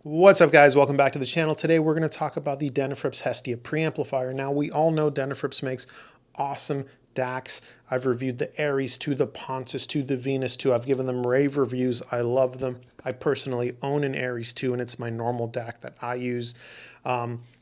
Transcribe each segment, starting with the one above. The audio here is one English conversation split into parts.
What's up, guys? Welcome back to the channel. Today we're going to talk about the Denafrips Hestia preamplifier. Now, we all know Denafrips makes awesome DACs. I've reviewed the Aries 2, the Pontus 2, the Venus 2. I've given them rave reviews. I love them. I personally own an Aries 2, and it's my normal DAC that I use.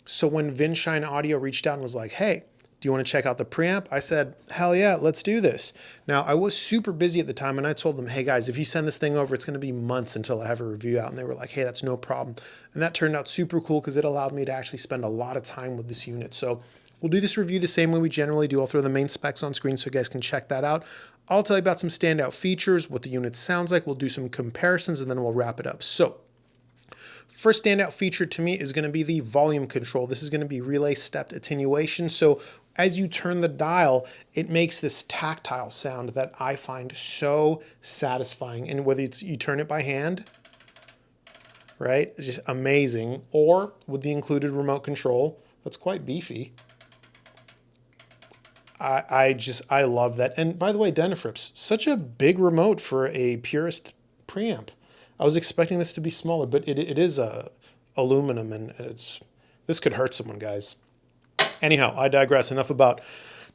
So when Vinshine Audio reached out and was like, hey, do you want to check out the preamp? I said, hell yeah, let's do this. Now, I was super busy at the time, and I told them, hey guys, if you send this thing over, it's going to be months until I have a review out. And they were like, hey, that's no problem. And that turned out super cool because it allowed me to actually spend a lot of time with this unit. So we'll do this review the same way we generally do. I'll throw the main specs on screen so you guys can check that out. I'll tell you about some standout features, what the unit sounds like. We'll do some comparisons, and then we'll wrap it up. So first standout feature to me is going to be the volume control. This is going to be relay stepped attenuation. So as you turn the dial, it makes this tactile sound that I find so satisfying. And whether you turn it by hand, right, it's just amazing, or with the included remote control, that's quite beefy. I love that. And by the way, Denafrips, such a big remote for a purist preamp. I was expecting this to be smaller, but it is aluminum, and this could hurt someone, guys. Anyhow, I digress. Enough about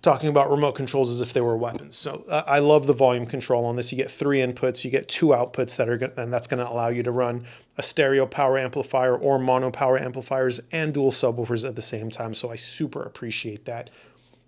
talking about remote controls as if they were weapons. So I love the volume control on this. You get 3 inputs, you get 2 outputs and that's going to allow you to run a stereo power amplifier or mono power amplifiers and dual subwoofers at the same time. So I super appreciate that.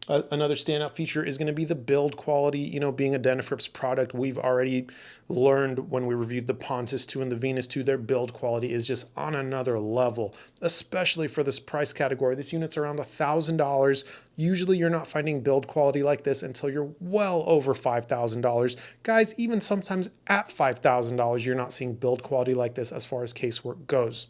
Another standout feature is going to be the build quality. You know, being a Denafrips product, we've already learned when we reviewed the Pontus 2 and the Venus 2, their build quality is just on another level, especially for this price category. This unit's around $1,000. Usually you're not finding build quality like this until you're well over $5,000. Guys, even sometimes at $5,000, you're not seeing build quality like this as far as casework goes.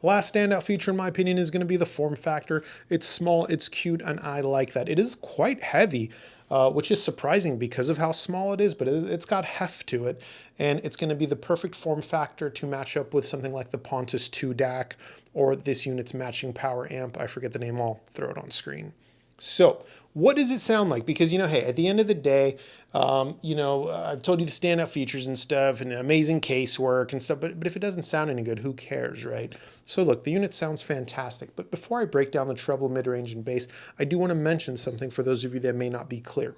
Last standout feature, in my opinion, is going to be the form factor. It's small, it's cute, and I like that. It is quite heavy, which is surprising because of how small it is, but it's got heft to it, and it's going to be the perfect form factor to match up with something like the Pontus 2 DAC or this unit's matching power amp. I forget the name, I'll throw it on screen. So what does it sound like? Because, you know, hey, at the end of the day, I've told you the standout features and stuff and amazing casework and stuff, but if it doesn't sound any good, who cares, right? So look, the unit sounds fantastic. But before I break down the treble, mid-range, and bass, I do want to mention something for those of you that may not be clear.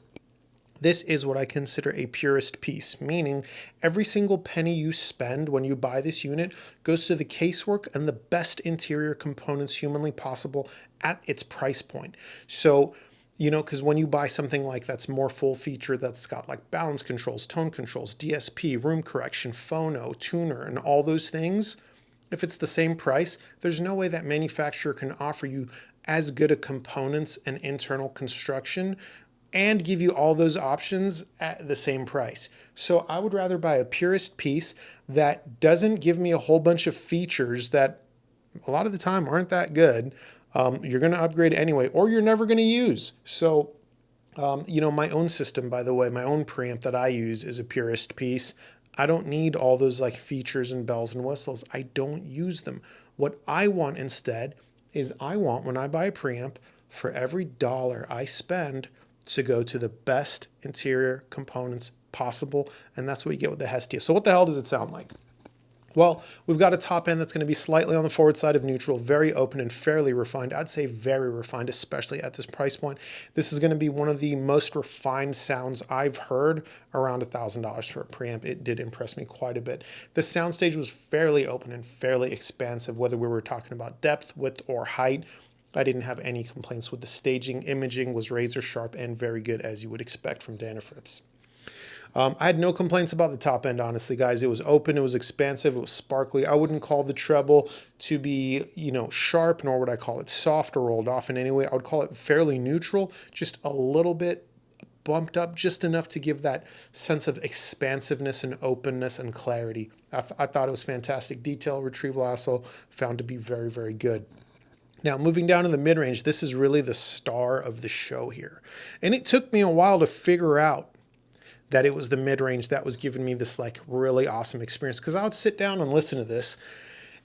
This is what I consider a purist piece, meaning every single penny you spend when you buy this unit goes to the casework and the best interior components humanly possible at its price point. So, you know, because when you buy something like that's more full feature, that's got like balance controls, tone controls, DSP, room correction, phono, tuner, and all those things, if it's the same price, there's no way that manufacturer can offer you as good a components and internal construction and give you all those options at the same price. So I would rather buy a purist piece that doesn't give me a whole bunch of features that a lot of the time aren't that good. You're going to upgrade anyway, or you're never going to use. So, my own system, by the way, my own preamp that I use is a purist piece. I don't need all those like features and bells and whistles. I don't use them. What I want instead is when I buy a preamp, for every dollar I spend, to go to the best interior components possible, and that's what you get with the Hestia. So what the hell does it sound like? Well, we've got a top end that's going to be slightly on the forward side of neutral, very open and fairly refined. I'd say very refined, especially at this price point. This is going to be one of the most refined sounds I've heard around $1,000 for a preamp. It did impress me quite a bit. The soundstage was fairly open and fairly expansive, whether we were talking about depth, width, or height. I didn't have any complaints with the staging. Imaging was razor sharp and very good, as you would expect from Denafrips. I had no complaints about the top end, honestly, guys. It was open, it was expansive, it was sparkly. I wouldn't call the treble to be, sharp, nor would I call it soft or rolled off in any way. I would call it fairly neutral, just a little bit bumped up, just enough to give that sense of expansiveness and openness and clarity. I thought it was fantastic. Detail retrieval also found to be very, very good. Now, moving down to the mid-range, this is really the star of the show here. And it took me a while to figure out that it was the mid-range that was giving me this like really awesome experience, because I would sit down and listen to this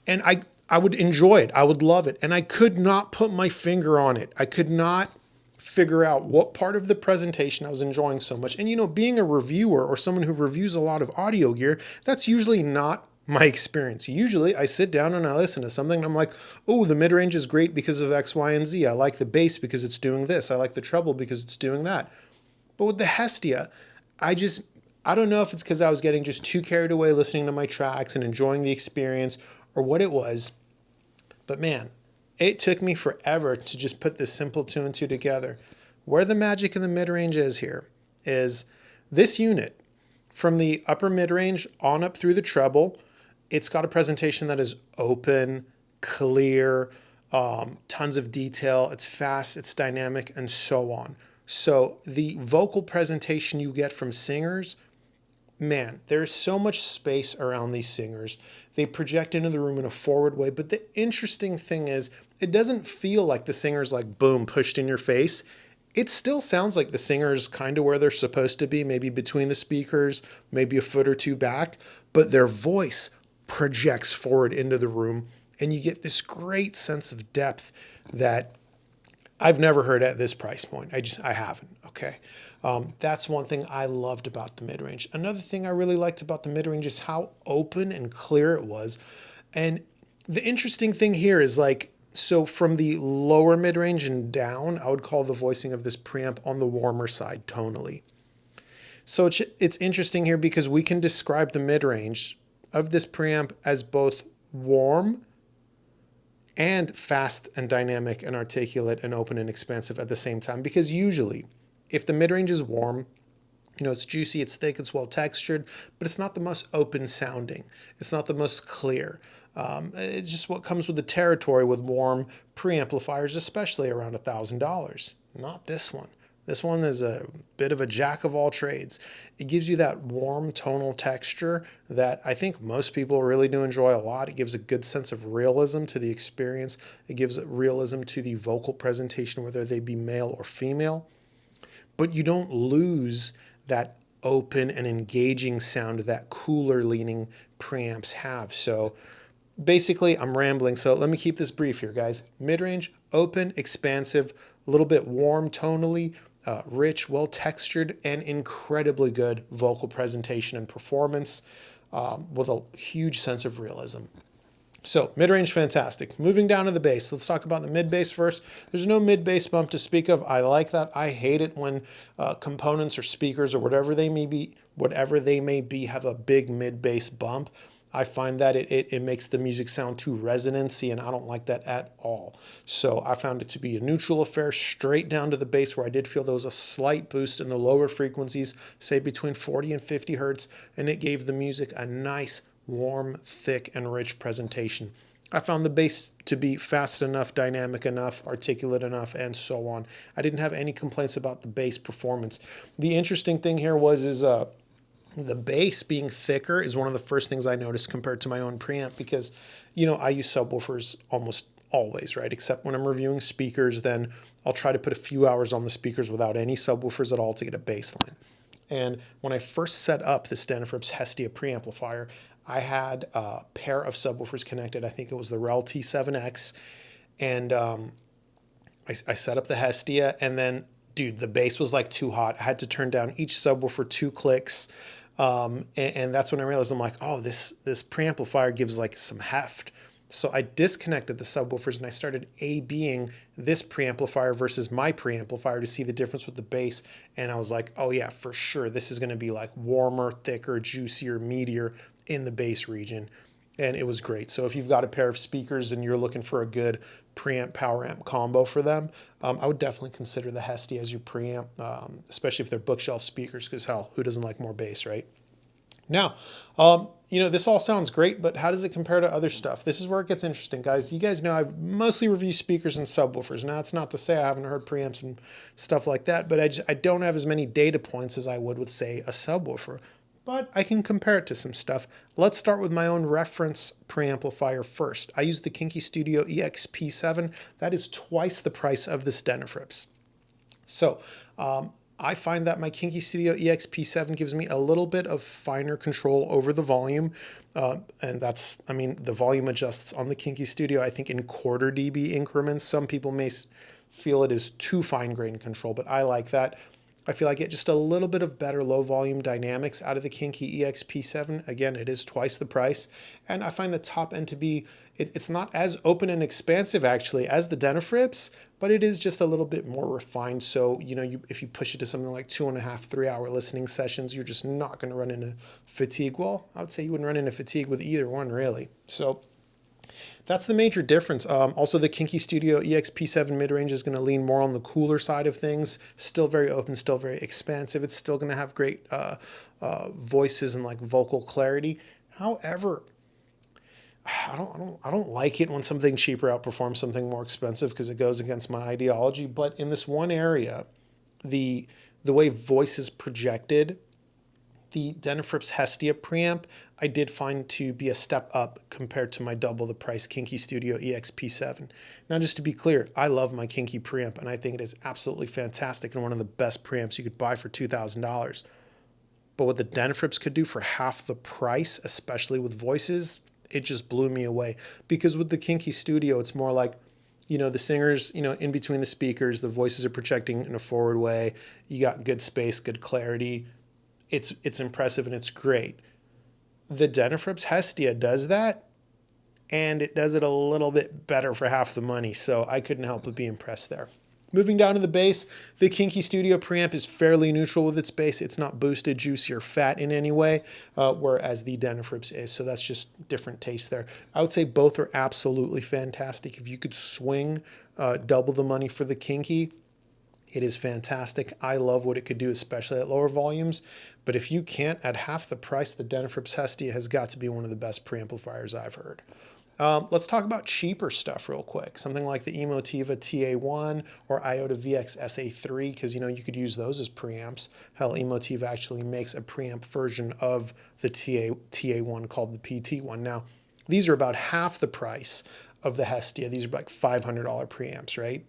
and I would enjoy it. I would love it. And I could not put my finger on it. I could not figure out what part of the presentation I was enjoying so much. And being a reviewer or someone who reviews a lot of audio gear, that's usually not my experience. Usually I sit down and I listen to something and I'm like, oh, the mid range is great because of X, Y, and Z. I like the bass because it's doing this. I like the treble because it's doing that. But with the Hestia, I just, I don't know if it's because I was getting just too carried away listening to my tracks and enjoying the experience or what it was. But man, it took me forever to just put this simple two and two together. Where the magic in the mid range is here is this unit from the upper mid range on up through the treble. It's got a presentation that is open, clear, tons of detail. It's fast, it's dynamic, and so on. So the vocal presentation you get from singers, man, there's so much space around these singers. They project into the room in a forward way. But the interesting thing is, it doesn't feel like the singer's like boom, pushed in your face. It still sounds like the singer's kind of where they're supposed to be, maybe between the speakers, maybe a foot or two back, but their voice projects forward into the room. And you get this great sense of depth that I've never heard at this price point. I haven't. Okay. That's one thing I loved about the mid-range. Another thing I really liked about the mid-range is how open and clear it was. And the interesting thing here is like, so from the lower mid-range and down, I would call the voicing of this preamp on the warmer side tonally. So it's interesting here because we can describe the mid-range of this preamp as both warm and fast and dynamic and articulate and open and expansive at the same time. Because usually, if the mid-range is warm, it's juicy, it's thick, it's well textured, but it's not the most open sounding. It's not the most clear. It's just what comes with the territory with warm preamplifiers, especially around $1,000. Not this one. This one is a bit of a jack of all trades. It gives you that warm tonal texture that I think most people really do enjoy a lot. It gives a good sense of realism to the experience. It gives realism to the vocal presentation, whether they be male or female. But you don't lose that open and engaging sound that cooler leaning preamps have. So basically, I'm rambling, so let me keep this brief here, guys. Mid-range, open, expansive, a little bit warm tonally, rich, well textured, and incredibly good vocal presentation and performance with a huge sense of realism. So mid-range, fantastic. Moving down to the bass. Let's talk about the mid-bass first. There's no mid-bass bump to speak of. I like that. I hate it when components or speakers or whatever they may be, have a big mid-bass bump. I find that it makes the music sound too resonancy, and I don't like that at all. So I found it to be a neutral affair, straight down to the bass, where I did feel there was a slight boost in the lower frequencies, say between 40 and 50 hertz, and it gave the music a nice, warm, thick, and rich presentation. I found the bass to be fast enough, dynamic enough, articulate enough, and so on. I didn't have any complaints about the bass performance. The interesting thing here is the bass being thicker is one of the first things I noticed compared to my own preamp because, I use subwoofers almost always, right? Except when I'm reviewing speakers, then I'll try to put a few hours on the speakers without any subwoofers at all to get a bass line. And when I first set up this Denafrips Hestia preamplifier, I had a pair of subwoofers connected. I think it was the Rel T7X. And I set up the Hestia, and then, dude, the bass was like too hot. I had to turn down each subwoofer 2 clicks. And that's when I realized, I'm like, oh, this preamplifier gives like some heft. So I disconnected the subwoofers and I started A-Bing this preamplifier versus my preamplifier to see the difference with the bass. And I was like, oh yeah, for sure. This is going to be like warmer, thicker, juicier, meatier in the bass region. And it was great. So if you've got a pair of speakers and you're looking for a good preamp power amp combo for them, I would definitely consider the Hestia as your preamp, especially if they're bookshelf speakers, because hell, who doesn't like more bass, right? Now, this all sounds great, but how does it compare to other stuff? This is where it gets interesting, guys. You guys know I mostly review speakers and subwoofers. Now, it's not to say I haven't heard preamps and stuff like that, but I don't have as many data points as I would with, say, a subwoofer. But I can compare it to some stuff. Let's start with my own reference preamplifier first. I use the Kinky Studio EXP7. That is twice the price of this Denafrips. So, I find that my Kinky Studio EXP7 gives me a little bit of finer control over the volume. And the volume adjusts on the Kinky Studio, I think, in quarter dB increments. Some people may feel it is too fine-grained control, but I like that. I feel I get just a little bit of better low volume dynamics out of the Kinky EXP7. Again, it is twice the price. And I find the top end to be, it's not as open and expansive actually as the Denafrips, but it is just a little bit more refined. So, if you push it to something like 2.5, 3 hour listening sessions, you're just not going to run into fatigue. Well, I would say you wouldn't run into fatigue with either one really. So that's the major difference. Also, the Kinky Studio EXP7 mid-range is going to lean more on the cooler side of things. Still very open, still very expansive. It's still going to have great voices and like vocal clarity. However, I don't like it when something cheaper outperforms something more expensive because it goes against my ideology. But in this one area, the way voice is projected, the Denafrips Hestia preamp I did find to be a step up compared to my double the price Kinky Studio EXP7. Now, just to be clear, I love my Kinky preamp and I think it is absolutely fantastic and one of the best preamps you could buy for $2,000. But what the Denafrips could do for half the price, especially with voices, it just blew me away. Because with the Kinky Studio, it's more like, the singers, in between the speakers, the voices are projecting in a forward way. You got good space, good clarity. It's impressive and it's great. The Denafrips Hestia does that, and it does it a little bit better for half the money, so I couldn't help but be impressed there. Moving down to the bass, the Kinky Studio preamp is fairly neutral with its bass. It's not boosted, juicy, or fat in any way, whereas the Denafrips is, so that's just different taste there. I would say both are absolutely fantastic. If you could swing double the money for the Kinky, it is fantastic. I love what it could do, especially at lower volumes. But if you can't, at half the price, the Denafrips Hestia has got to be one of the best preamplifiers I've heard. Let's talk about cheaper stuff real quick. Something like the Emotiva TA1 or Iota VX SA3, because you could use those as preamps. Hell, Emotiva actually makes a preamp version of the TA1 called the PT1. Now, these are about half the price of the Hestia. These are like $500 preamps, right?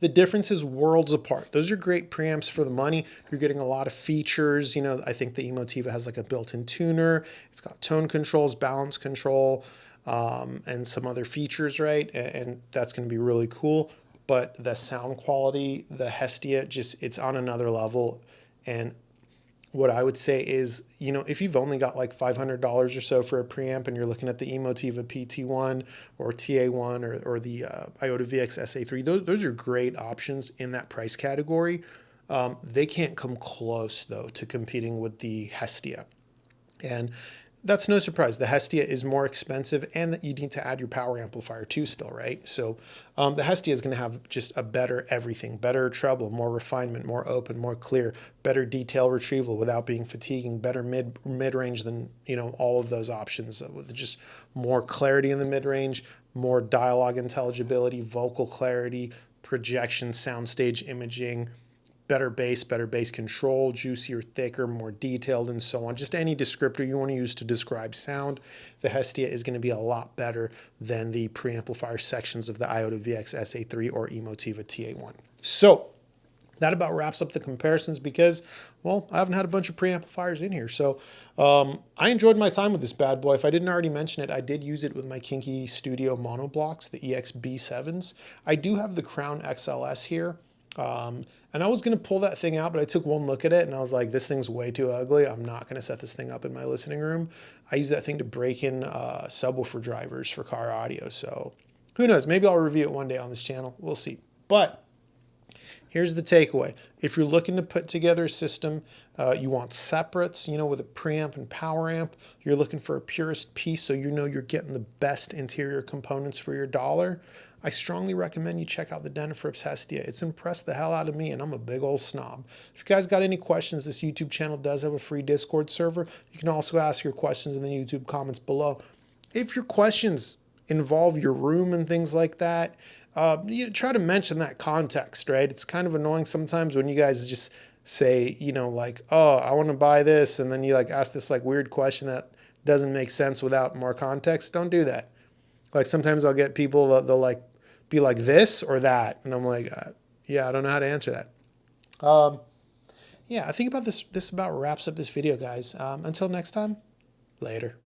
The difference is worlds apart. Those are great preamps for the money. You're getting a lot of features. I think the Emotiva has like a built-in tuner. It's got tone controls, balance control, and some other features, right? And that's going to be really cool. But the sound quality, the Hestia, it's on another level. And what I would say is, if you've only got like $500 or so for a preamp and you're looking at the Emotiva PT1 or TA1 or the Iota VX SA3, those are great options in that price category. They can't come close, though, to competing with the Hestia. And that's no surprise. The Hestia is more expensive and that you need to add your power amplifier too still, right? So the Hestia is going to have just a better everything, better treble, more refinement, more open, more clear, better detail retrieval without being fatiguing, better mid-range than, all of those options with just more clarity in the mid-range, more dialogue intelligibility, vocal clarity, projection, soundstage imaging, better bass control, juicier, thicker, more detailed, and so on. Just any descriptor you want to use to describe sound, the Hestia is going to be a lot better than the preamplifier sections of the Iota VX SA3 or Emotiva TA1. So that about wraps up the comparisons because, well, I haven't had a bunch of preamplifiers in here. So I enjoyed my time with this bad boy. If I didn't already mention it, I did use it with my Kinky Studio monoblocks, the EXB7s. I do have the Crown XLS here. And I was going to pull that thing out, but I took one look at it and I was like, this thing's way too ugly. I'm not going to set this thing up in my listening room. I use that thing to break in subwoofer drivers for car audio. So who knows? Maybe I'll review it one day on this channel. We'll see. But here's the takeaway. If you're looking to put together a system, you want separates, with a preamp and power amp. You're looking for a purist piece so you're getting the best interior components for your dollar. I strongly recommend you check out the Denafrips Hestia. It's impressed the hell out of me, and I'm a big old snob. If you guys got any questions, this YouTube channel does have a free Discord server. You can also ask your questions in the YouTube comments below. If your questions involve your room and things like that, you try to mention that context, right? It's kind of annoying sometimes when you guys just say, like, oh, I want to buy this, and then you like ask this like weird question that doesn't make sense without more context. Don't do that. Like sometimes I'll get people that they'll like be like this or that, and I'm like, yeah, I don't know how to answer that. Yeah, I think about this about wraps up this video, guys. Until next time, later.